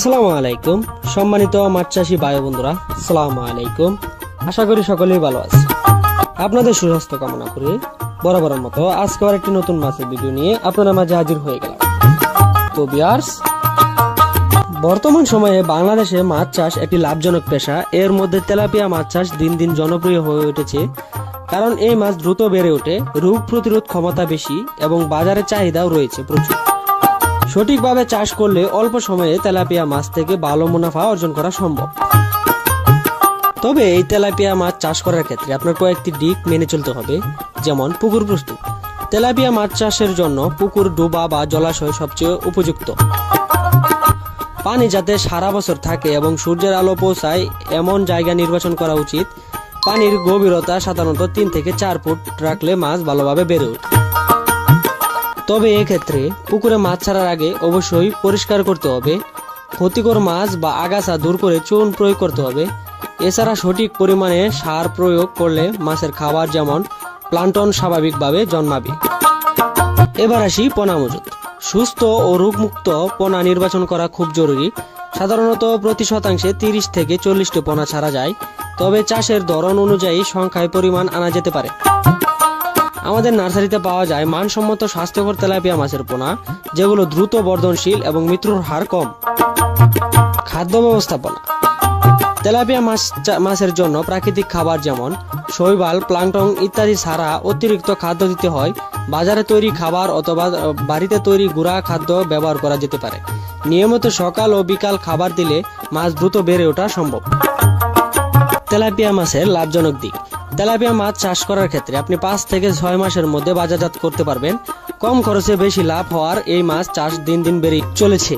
আসসালামু আলাইকুম সম্মানিত মাছ চাষী ভাই বন্ধুরা, আসসালামু আলাইকুম। আশা করি সকলেই ভালো আছে। আপনাদের সুস্বাস্থ্য কামনা করি বরাবরের মতো আজকে আর একটি নতুন মাছের ভিডিও নিয়ে আপনাদের মাঝে হাজির হয়ে গেলাম। তো ভিউয়ার্স, বর্তমান সময়ে বাংলাদেশে মাছ চাষ একটি লাভজনক পেশা। এর মধ্যে তেলাপিয়া মাছ চাষ দিন দিন জনপ্রিয় হয়ে উঠেছে, কারণ এই মাছ দ্রুত বেড়ে ওঠে, রোগ প্রতিরোধ ক্ষমতা বেশি এবং বাজারে চাহিদাও রয়েছে প্রচুর। সঠিকভাবে চাষ করলে অল্প সময়ে তেলাপিয়া মাছ থেকে ভালো মুনাফা অর্জন করা সম্ভব। তবে এই তেলাপিয়া মাছ চাষ করার ক্ষেত্রে আপনার কয়েকটি দিক মেনে চলতে হবে, যেমন পুকুর প্রস্তুত। তেলাপিয়া মাছ চাষের জন্য পুকুর, ডোবা বা জলাশয় সবচেয়ে উপযুক্ত। পানি যাতে সারা বছর থাকে এবং সূর্যের আলো পৌঁছায় এমন জায়গা নির্বাচন করা উচিত। পানির গভীরতা সাধারণত 3 থেকে 4 ফুট রাখলে মাছ ভালোভাবে বেড়ে ওঠে। তবে এক্ষেত্রে পুকুরে মাছ ছাড়ার আগে অবশ্যই পরিষ্কার করতে হবে। ক্ষতিকর মাছ বা আগাছা দূর করে চুন প্রয়োগ করতে হবে। এছাড়া সঠিক পরিমাণে সার প্রয়োগ করলে মাছের খাবার যেমন প্লান্টন স্বাভাবিকভাবে জন্মাবে। এবার আসি পোনা মজুত। সুস্থ ও রোগমুক্ত পোনা নির্বাচন করা খুব জরুরি। সাধারণত প্রতি শতাংশে 30 থেকে 40টি পোনা ছাড়া যায়, তবে চাষের ধরন অনুযায়ী সংখ্যায় পরিমাণ আনা যেতে পারে। আমাদের নার্সারিতে পাওয়া যায় মানসম্মত স্বাস্থ্যকর তেলাপিয়া মাছের পোনা, যেগুলো দ্রুত বর্ধনশীল এবং মৃত্যুর হার কম। খাদ্য ব্যবস্থাপনা। তেলাপিয়া মাছের জন্য প্রাকৃতিক খাবার যেমন শৈবাল, প্লাঙ্কটন ইত্যাদি ছাড়া অতিরিক্ত খাদ্য দিতে হয়। বাজারে তৈরি খাবার অথবা বাড়িতে তৈরি গুঁড়া খাদ্য ব্যবহার করা যেতে পারে। নিয়মিত সকাল ও বিকাল খাবার দিলে মাছ দ্রুত বেড়ে ওঠা সম্ভব। তেলাপিয়া মাছের লাভজনক দিক। তেলাপিয়া মাছ চাষ করার ক্ষেত্রে আপনি 5 থেকে 6 মাসের মধ্যে বাজারজাত করতে পারবেন। কম খরচে বেশি লাভ হওয়ার এই মাছ চাষ দিন দিন বেড়ে চলেছে।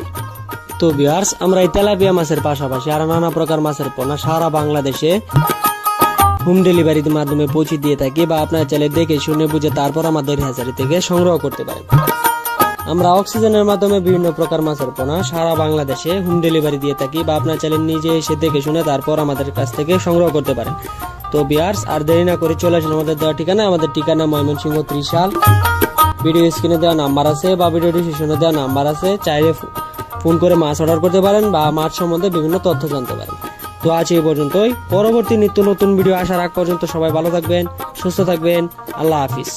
তো ভিউয়ার্স, আমরা এই তেলাপিয়া মাছের পাশাপাশি আরো নানা প্রকার মাছের পোনা সারা বাংলাদেশে হোম ডেলিভারির মাধ্যমে পৌঁছে দিয়ে থাকি, বা আপনার চাইলে দেখে শুনে বুঝে তারপর আমাদের হ্যাচারি থেকে সংগ্রহ করতে পারেন। আমরা অক্সিজেনের মাধ্যমে বিভিন্ন প্রকার মাছের পোনা সারা বাংলাদেশে হোম ডেলিভারি দিয়ে থাকি, বা আপনার চাইলে নিজে এসে দেখে শুনে তারপর আমাদের কাছ থেকে সংগ্রহ করতে পারেন। তো ভিউয়ার্স, আর দেরি না করে চলে আসুন আমাদের দেওয়া ঠিকানা। আমাদের ঠিকানা ময়মনসিংহ ত্রিশাল। ভিডিও স্ক্রিনে দেওয়া নাম্বার আছে বা ভিডিও ডিসক্রিপশনে দেওয়া নাম্বার আছে, চাইলে ফোন করে মাছ অর্ডার করতে পারেন বা মাছ সম্বন্ধে বিভিন্ন তথ্য জানতে পারেন। তো আজ এই পর্যন্তই। পরবর্তী নিত্য নতুন ভিডিও আসার আগ পর্যন্ত সবাই ভালো থাকবেন, সুস্থ থাকবেন। আল্লাহ হাফিজ।